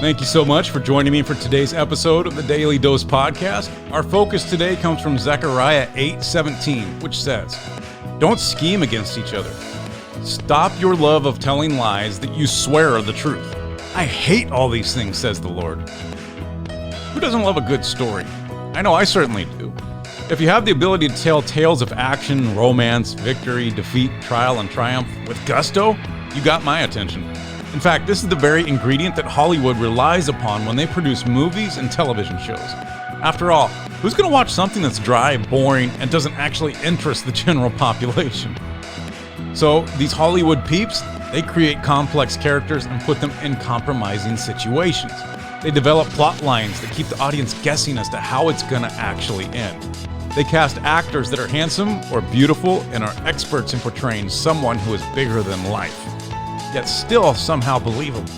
Thank you so much for joining me for today's episode of the Daily Dose Podcast. Our focus today comes from Zechariah 8:17, which says, "Don't scheme against each other. Stop your love of telling lies that you swear are the truth. I hate all these things, says the Lord." Who doesn't love a good story? I know I certainly do. If you have the ability to tell tales of action, romance, victory, defeat, trial, and triumph with gusto, you got my attention. In fact, this is the very ingredient that Hollywood relies upon when they produce movies and television shows. After all, who's going to watch something that's dry, boring, and doesn't actually interest the general population? So, these Hollywood peeps, they create complex characters and put them in compromising situations. They develop plot lines that keep the audience guessing as to how it's going to actually end. They cast actors that are handsome or beautiful and are experts in portraying someone who is bigger than life, yet still somehow believable.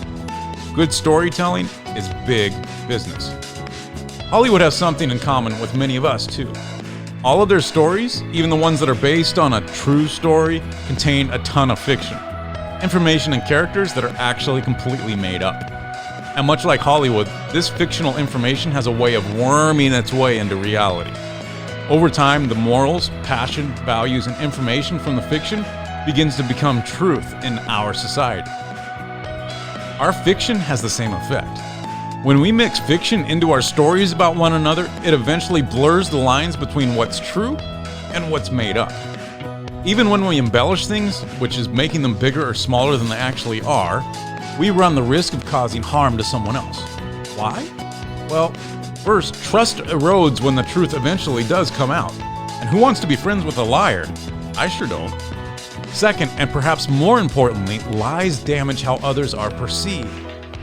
Good storytelling is big business. Hollywood has something in common with many of us, too. All of their stories, even the ones that are based on a true story, contain a ton of fiction, information and characters that are actually completely made up. And much like Hollywood, this fictional information has a way of worming its way into reality. Over time, the morals, passion, values, and information from the fiction begins to become truth in our society. Our fiction has the same effect. When we mix fiction into our stories about one another, it eventually blurs the lines between what's true and what's made up. Even when we embellish things, which is making them bigger or smaller than they actually are, we run the risk of causing harm to someone else. Why? Well, first, trust erodes when the truth eventually does come out. And who wants to be friends with a liar? I sure don't. Second, and perhaps more importantly, lies damage how others are perceived.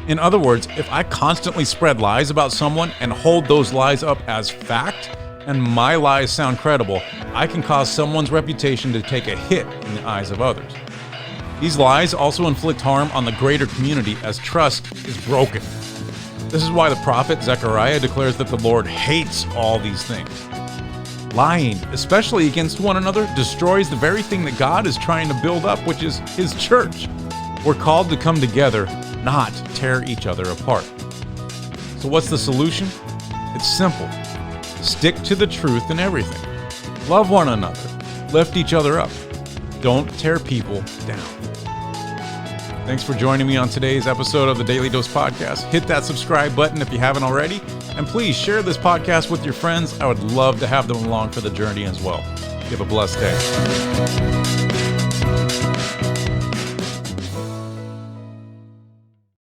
In other words, if I constantly spread lies about someone and hold those lies up as fact, and my lies sound credible, I can cause someone's reputation to take a hit in the eyes of others. These lies also inflict harm on the greater community as trust is broken. This is why the prophet Zechariah declares that the Lord hates all these things. Lying, especially against one another, destroys the very thing that God is trying to build up, which is His church. We're called to come together, not tear each other apart. So what's the solution? It's simple. Stick to the truth in everything. Love one another. Lift each other up. Don't tear people down. Thanks for joining me on today's episode of the Daily Dose Podcast. Hit that subscribe button if you haven't already. And please share this podcast with your friends. I would love to have them along for the journey as well. You have a blessed day.